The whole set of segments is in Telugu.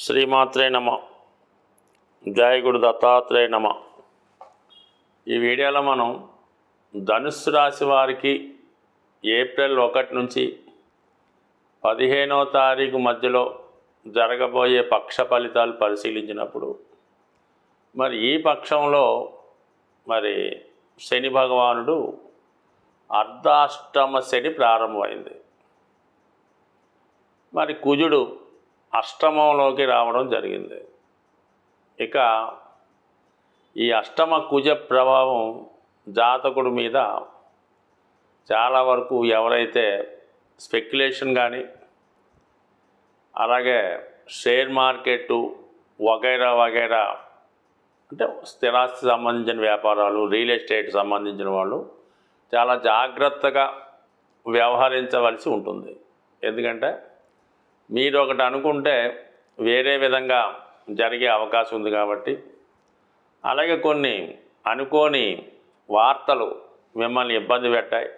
శ్రీమాత్రే నమ. జయ గురు దత్తాత్రేయ నమ. ఈ వీడియోలో మనం ధనుస్సు రాశి వారికి ఏప్రిల్ 1 నుంచి 15వ తారీఖు మధ్యలో జరగబోయే పక్ష ఫలితాలు పరిశీలించినప్పుడు మరి ఈ పక్షంలో మరి శని భగవానుడు అర్ధాష్టమ శని ప్రారంభమైంది. మరి కుజుడు అష్టమంలోకి రావడం జరిగింది. ఇక ఈ అష్టమ కుజ ప్రభావం జాతకుడి మీద చాలా వరకు ఎవరైతే స్పెక్యులేషన్ కానీ అలాగే షేర్ మార్కెట్టు వగైరా వగైరా అంటే స్థిరాస్తి సంబంధించిన వ్యాపారాలు, రియల్ ఎస్టేట్ సంబంధించిన వాళ్ళు చాలా జాగ్రత్తగా వ్యవహరించవలసి ఉంటుంది. ఎందుకంటే మీరు ఒకటి అనుకుంటే వేరే విధంగా జరిగే అవకాశం ఉంది కాబట్టి, అలాగే కొన్ని అనుకోని వార్తలు మిమ్మల్ని ఇబ్బంది పెట్టాయి,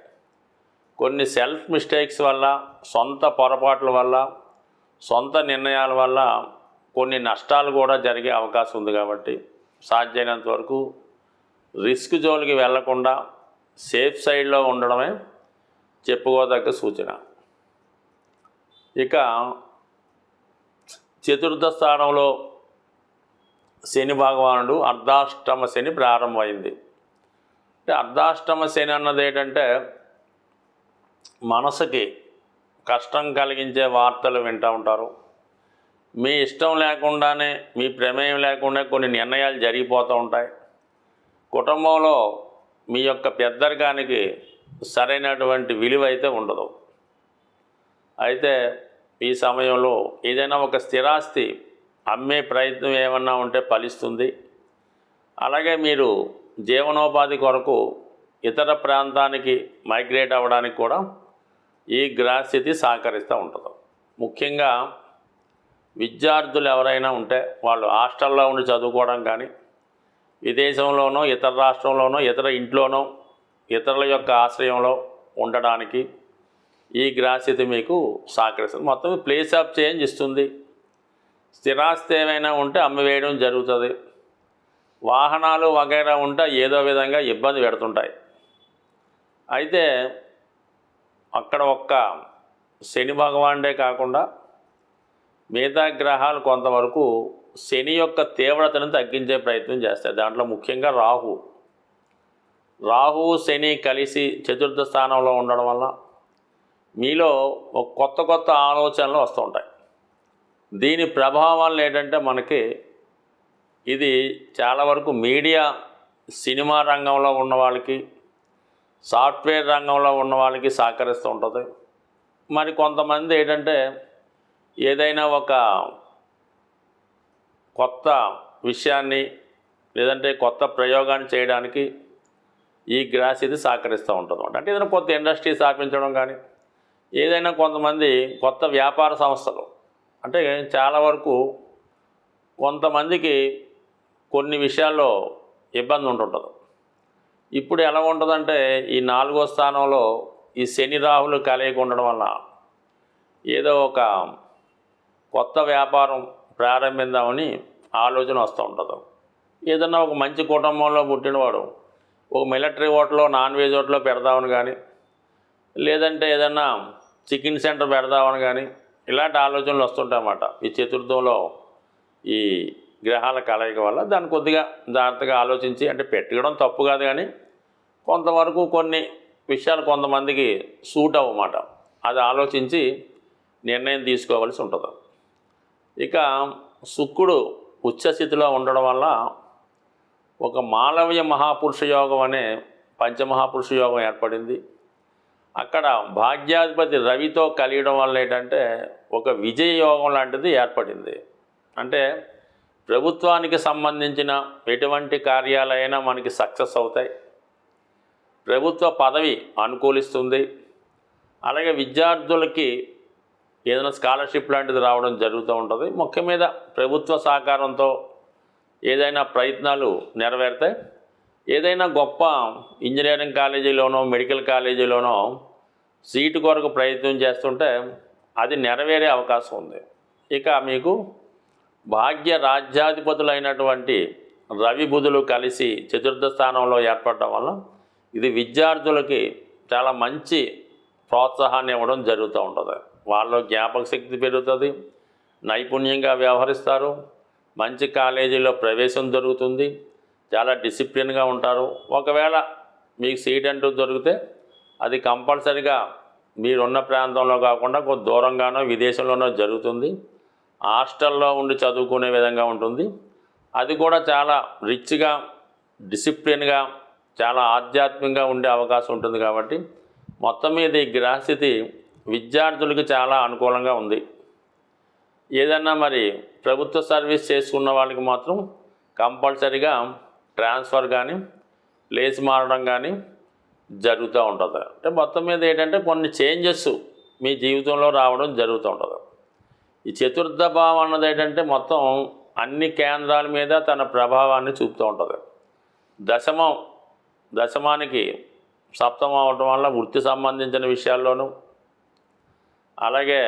కొన్ని సెల్ఫ్ మిస్టేక్స్ వల్ల, సొంత పొరపాట్ల వల్ల, సొంత నిర్ణయాల వల్ల కొన్ని నష్టాలు కూడా జరిగే అవకాశం ఉంది కాబట్టి సాధ్యమైనంత వరకు రిస్క్ జోన్కి వెళ్లకుండా సేఫ్ సైడ్లో ఉండడమే చెప్పుకోదగ్గ సూచన. ఇక చతుర్థ స్థానంలో శని భగవానుడు అర్ధాష్టమ శని ప్రారంభమైంది. అంటే అర్ధాష్టమ శని అన్నది ఏంటంటే మనసుకి కష్టం కలిగించే వార్తలు వింటూ ఉంటారు. మీ ఇష్టం లేకుండానే, మీ ప్రమేయం లేకుండా కొన్ని నిర్ణయాలు జరిగిపోతూ ఉంటాయి. కుటుంబంలో మీ యొక్క పెద్దరికానికి సరైనటువంటి విలువ అయితే ఉండదు. అయితే ఈ సమయంలో ఏదైనా ఒక స్థిరాస్తి అమ్మే ప్రయత్నం ఏమన్నా ఉంటే ఫలిస్తుంది. అలాగే మీరు జీవనోపాధి కొరకు ఇతర ప్రాంతానికి మైగ్రేట్ అవ్వడానికి కూడా ఈ గ్రహస్థితి సహకరిస్తూ ఉంటుంది. ముఖ్యంగా విద్యార్థులు ఎవరైనా ఉంటే వాళ్ళు హాస్టల్లో ఉండి చదువుకోవడం కానీ, విదేశంలోనో ఇతర రాష్ట్రంలోనో ఇతర ఇంట్లోనో ఇతరుల యొక్క ఆశ్రయంలో ఉండడానికి ఈ గ్రహస్థితి మీకు సహకరిస్తుంది. మొత్తం ప్లేస్ ఆఫ్ చేంజ్ ఇస్తుంది. స్థిరాస్తి ఏమైనా ఉంటే అమ్మివేయడం జరుగుతుంది. వాహనాలు వగైరా ఉంటే ఏదో విధంగా ఇబ్బంది పెడుతుంటాయి. అయితే అక్కడ ఒక్క శని భగవానుడే కాకుండా మిగతా గ్రహాలు కొంతవరకు శని యొక్క తీవ్రతను తగ్గించే ప్రయత్నం చేస్తాయి. దాంట్లో ముఖ్యంగా రాహు శని కలిసి చతుర్థ స్థానంలో ఉండడం వల్ల మీలో ఒక కొత్త ఆలోచనలు వస్తూ ఉంటాయి. దీని ప్రభావాలు ఏంటంటే మనకి ఇది చాలా వరకు మీడియా, సినిమా రంగంలో ఉన్న వాళ్ళకి, సాఫ్ట్వేర్ రంగంలో ఉన్న వాళ్ళకి సహకరిస్తూ ఉంటుంది. మరి కొంతమంది ఏంటంటే ఏదైనా ఒక కొత్త విషయాన్ని లేదంటే కొత్త ప్రయోగాన్ని చేయడానికి ఈ గ్రహస్థితి సహకరిస్తూ ఉంటుంది. అంటే ఏదైనా కొత్త ఇండస్ట్రీ స్థాపించడం కానీ, ఏదైనా కొంతమంది కొత్త వ్యాపార సంస్థలు, అంటే చాలా వరకు కొంతమందికి కొన్ని విషయాల్లో ఇబ్బంది ఉంటుంటుంది. ఇప్పుడు ఎలా ఉంటుందంటే ఈ 4వ స్థానంలో ఈ శని రాహులు కలయిక ఉండడం వల్ల ఏదో ఒక కొత్త వ్యాపారం ప్రారంభిద్దామని ఆలోచన వస్తూ ఉంటుంది. ఏదన్నా ఒక మంచి కుటుంబంలో పుట్టినవాడు ఒక మిలిటరీ హోటల్లో, నాన్ వెజ్ హోటల్లో పెడదామని కానీ, లేదంటే ఏదన్నా చికెన్ సెంటర్ పెడదామని కానీ ఇలాంటి ఆలోచనలు వస్తుంటాయన్నమాట. ఈ చతుర్థంలో ఈ గ్రహాల కలయిక వల్ల దాన్ని కొద్దిగా జాగ్రత్తగా ఆలోచించి, అంటే పెట్టడం తప్పు కాదు కానీ కొంతవరకు కొన్ని విషయాలు కొంతమందికి సూట్ అవ్వమాట, అది ఆలోచించి నిర్ణయం తీసుకోవాల్సి ఉంటుంది. ఇక శుక్రుడు ఉచ్చస్థితిలో ఉండడం వల్ల ఒక మాలవ్య మహాపురుష యోగం అనే పంచమహాపురుష యోగం ఏర్పడింది. అక్కడ భాగ్యాధిపతి రవితో కలియడం వల్ల ఏంటంటే ఒక విజయ యోగం లాంటిది ఏర్పడింది. అంటే ప్రభుత్వానికి సంబంధించిన ఎటువంటి కార్యాలైనా మనకి సక్సెస్ అవుతాయి, ప్రభుత్వ పదవి అనుకూలిస్తుంది. అలాగే విద్యార్థులకి ఏదైనా స్కాలర్షిప్ లాంటిది రావడం జరుగుతూ ఉంటుంది. ముఖ్యం మీద ప్రభుత్వ సహకారంతో ఏదైనా ప్రయత్నాలు నెరవేరుతాయి. ఏదైనా గొప్ప ఇంజనీరింగ్ కాలేజీలోనో మెడికల్ కాలేజీలోనో సీటు కొరకు ప్రయత్నం చేస్తుంటే అది నెరవేరే అవకాశం ఉంది. ఇక మీకు భాగ్య రాజ్యాధిపతులైనటువంటి రవి బుధులు కలిసి చతుర్థ స్థానంలో ఏర్పడటం వల్ల ఇది విద్యార్థులకి చాలా మంచి ప్రోత్సాహాన్ని ఇవ్వడం జరుగుతూ ఉంటుంది. వాళ్ళు జ్ఞాపక శక్తి పెరుగుతుంది, నైపుణ్యంగా వ్యవహరిస్తారు, మంచి కాలేజీలో ప్రవేశం దొరుకుతుంది, చాలా డిసిప్లిన్గా ఉంటారు. ఒకవేళ మీకు సీట్ అంటూ దొరికితే అది కంపల్సరిగా మీరున్న ప్రాంతంలో కాకుండా కొంత దూరంగానో విదేశంలోనో జరుగుతుంది. హాస్టల్లో ఉండి చదువుకునే విధంగా ఉంటుంది. అది కూడా చాలా రిచ్గా, డిసిప్లిన్గా, చాలా ఆధ్యాత్మికంగా ఉండే అవకాశం ఉంటుంది. కాబట్టి మొత్తం మీద ఈ గ్రహస్థితి విద్యార్థులకి చాలా అనుకూలంగా ఉంది. ఏదన్నా మరి ప్రభుత్వ సర్వీస్ చేసుకున్న వాళ్ళకి మాత్రం కంపల్సరీగా ట్రాన్స్ఫర్ కానీ ప్లేస్ మారడం కానీ జరుగుతూ ఉంటుంది. అంటే మొత్తం మీద ఏంటంటే కొన్ని చేంజెస్ మీ జీవితంలో రావడం జరుగుతూ ఉంటుంది. ఈ చతుర్థ భావం అన్నది ఏంటంటే మొత్తం అన్ని కేంద్రాల మీద తన ప్రభావాన్ని చూపుతూ ఉంటుంది. దశమానికి సప్తమం అవడం వల్ల వృత్తి సంబంధించిన విషయాల్లోనూ, అలాగే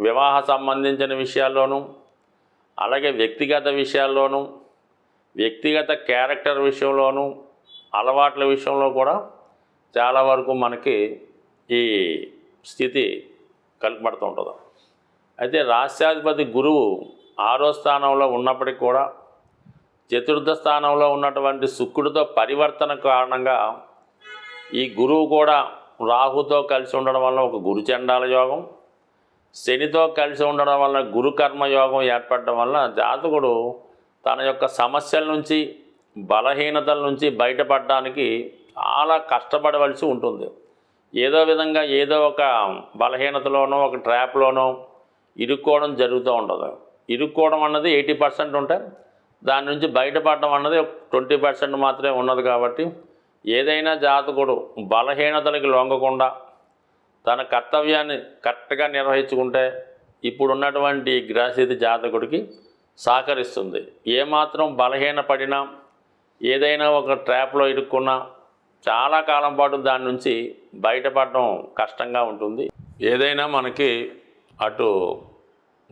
వివాహ సంబంధించిన విషయాల్లోనూ, అలాగే వ్యక్తిగత విషయాల్లోనూ, వ్యక్తిగత క్యారెక్టర్ విషయంలోనూ, అలవాట్ల విషయంలో కూడా చాలా వరకు మనకి ఈ స్థితి కలుపబడుతూ ఉంటుంది. అయితే రాష్ట్రాధిపతి గురువు 6వ స్థానంలో ఉన్నప్పటికీ కూడా చతుర్థ స్థానంలో ఉన్నటువంటి శుక్రుడితో పరివర్తన కారణంగా ఈ గురువు కూడా రాహుతో కలిసి ఉండడం వల్ల ఒక గురుచండాల యోగం, శనితో కలిసి ఉండడం వల్ల గురుకర్మ యోగం ఏర్పడడం వల్ల జాతకుడు తన యొక్క సమస్యల నుంచి, బలహీనతల నుంచి బయటపడడానికి చాలా కష్టపడవలసి ఉంటుంది. ఏదో విధంగా ఏదో ఒక బలహీనతలోనో ఒక ట్రాప్లోనో ఇరుక్కోవడం జరుగుతూ ఉంటుంది. ఇరుక్కోవడం అన్నది 80% ఉంటే దాని నుంచి బయటపడడం అన్నది 20% మాత్రమే ఉన్నది. కాబట్టి ఏదైనా జాతకుడు బలహీనతలకి లొంగకుండా తన కర్తవ్యాన్ని కరెక్ట్గా నిర్వహించుకుంటే ఇప్పుడున్నటువంటి గ్రహస్థితి జాతకుడికి సహకరిస్తుంది. ఏమాత్రం బలహీనపడినా, ఏదైనా ఒక ట్రాప్లో ఇరుక్కున్నా చాలా కాలం పాటు దాని నుంచి బయటపడడం కష్టంగా ఉంటుంది. ఏదైనా మనకి అటు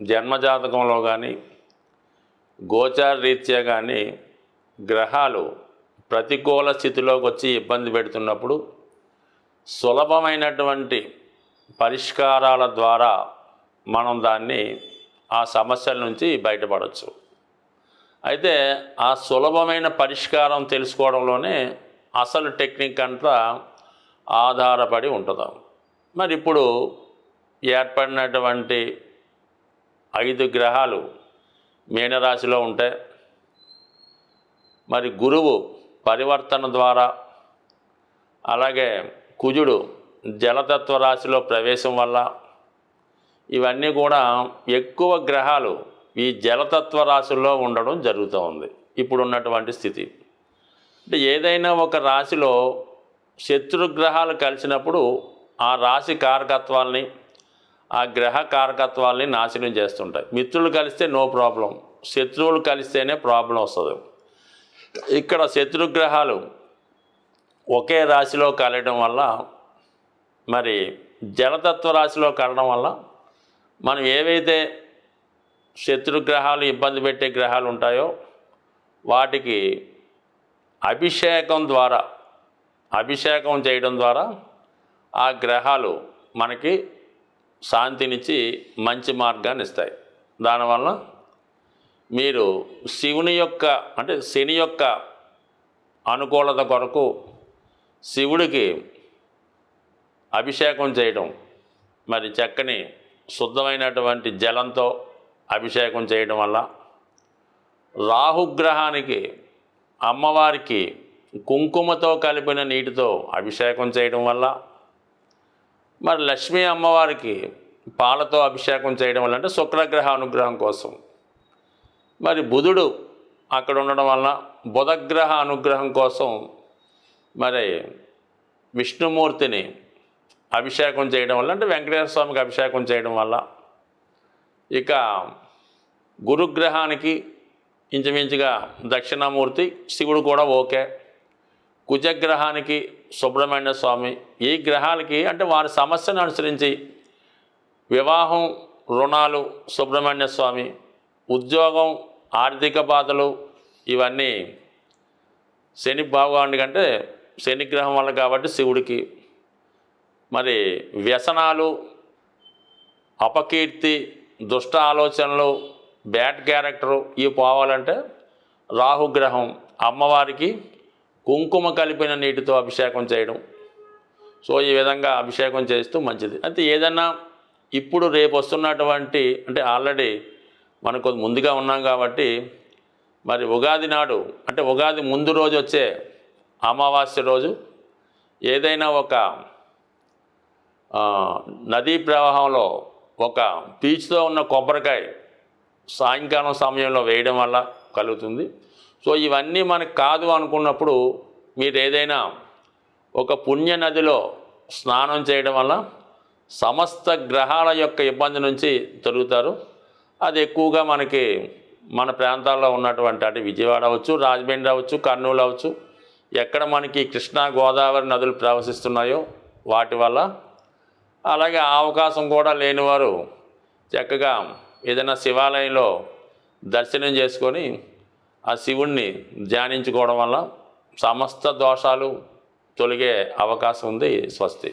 జన్మజాతకంలో కానీ గోచార రీత్యా కానీ గ్రహాలు ప్రతికూల స్థితిలోకి వచ్చి ఇబ్బంది పెడుతున్నప్పుడు సులభమైనటువంటి పరిష్కారాల ద్వారా మనం దాన్ని ఆ సమస్యల నుంచి బయటపడవచ్చు. అయితే ఆ సులభమైన పరిష్కారం తెలుసుకోవడంలోనే అసలు టెక్నిక్ అంతా ఆధారపడి ఉంటుంది. మరి ఇప్పుడు ఏర్పడినటువంటి 5 గ్రహాలు మీనరాశిలో ఉంటే, మరి గురువు పరివర్తన ద్వారా, అలాగే కుజుడు జలతత్వ రాశిలో ప్రవేశం వల్ల, ఇవన్నీ కూడా ఎక్కువ గ్రహాలు ఈ జలతత్వ రాశుల్లో ఉండడం జరుగుతూ ఉంది ఇప్పుడున్నటువంటి స్థితి. అంటే ఏదైనా ఒక రాశిలో శత్రుగ్రహాలు కలిసినప్పుడు ఆ రాశి కారకత్వాల్ని, ఆ గ్రహ కారకత్వాల్ని నాశనం చేస్తుంటాయి. మిత్రులు కలిస్తే నో ప్రాబ్లం, శత్రువులు కలిస్తేనే ప్రాబ్లం వస్తుంది. ఇక్కడ శత్రుగ్రహాలు ఒకే రాశిలో కలయడం వల్ల, మరి జలతత్వ రాశిలో కలడం వల్ల మనం ఏవైతే శత్రుగ్రహాలు ఇబ్బంది పెట్టే గ్రహాలు ఉంటాయో వాటికి అభిషేకం చేయడం ద్వారా ఆ గ్రహాలు మనకి శాంతినిచ్చి మంచి మార్గాన్ని ఇస్తాయి. దానివల్ల మీరు శివుని యొక్క అంటే శని యొక్క అనుకూలత కొరకు శివుడికి అభిషేకం చేయడం, మరి చక్కని శుద్ధమైనటువంటి జలంతో అభిషేకం చేయడం వల్ల, రాహుగ్రహానికి అమ్మవారికి కుంకుమతో కలిపిన నీటితో అభిషేకం చేయడం వల్ల, మరి లక్ష్మీ అమ్మవారికి పాలతో అభిషేకం చేయడం వల్ల, అంటే శుక్రగ్రహ అనుగ్రహం కోసం, మరి బుధుడు అక్కడ ఉండడం వల్ల బుధగ్రహ అనుగ్రహం కోసం మరి విష్ణుమూర్తిని అభిషేకం చేయడం వల్ల, అంటే వెంకటేశ్వర స్వామికి అభిషేకం చేయడం వల్ల, ఇక గురుగ్రహానికి ఇంచుమించుగా దక్షిణామూర్తి శివుడు కూడా ఓకే, కుజగ్రహానికి సుబ్రహ్మణ్య స్వామి, ఈ గ్రహాలకి అంటే వారి సమస్యను అనుసరించి వివాహం, రుణాలు సుబ్రహ్మణ్య స్వామి, ఉద్యోగం, ఆర్థిక బాధలు ఇవన్నీ శని భగవానుడి కంటే శనిగ్రహం వల్ల కాబట్టి శివుడికి, మరి వ్యసనాలు, అపకీర్తి, దుష్ట ఆలోచనలు, బ్యాడ్ క్యారెక్టరు ఇవి పోవాలంటే రాహుగ్రహం అమ్మవారికి కుంకుమ కలిపిన నీటితో అభిషేకం చేయడం. సో ఈ విధంగా అభిషేకం చేస్తూ మంచిది. అయితే ఏదన్నా ఇప్పుడు రేపు వస్తున్నటువంటి, అంటే ఆల్రెడీ మనకు ముందుగా ఉన్నాం కాబట్టి, మరి ఉగాది నాడు అంటే ఉగాది ముందు రోజు వచ్చే అమావాస్య రోజు ఏదైనా ఒక నదీ ప్రవాహంలో ఒక పీచుతో ఉన్న కొబ్బరికాయ సాయంకాలం సమయంలో వేయడం వల్ల కలుగుతుంది. సో ఇవన్నీ మనకు కాదు అనుకున్నప్పుడు మీరు ఏదైనా ఒక పుణ్య నదిలో స్నానం చేయడం వల్ల సమస్త గ్రహాల యొక్క ఇబ్బంది నుంచి తొలుగుతారు. అది ఎక్కువగా మనకి మన ప్రాంతాల్లో ఉన్నటువంటి, అంటే విజయవాడ అవచ్చు, రాజమండ్రి అవచ్చు, కర్నూలు అవచ్చు, ఎక్కడ మనకి కృష్ణా గోదావరి నదులు ప్రవహిస్తున్నాయో వాటి వల్ల. అలాగే ఆ అవకాశం కూడా లేనివారు చక్కగా ఏదైనా శివాలయంలో దర్శనం చేసుకొని ఆ శివుణ్ణి ధ్యానించుకోవడం వల్ల సమస్త దోషాలు తొలగే అవకాశం ఉంది. స్వస్తి.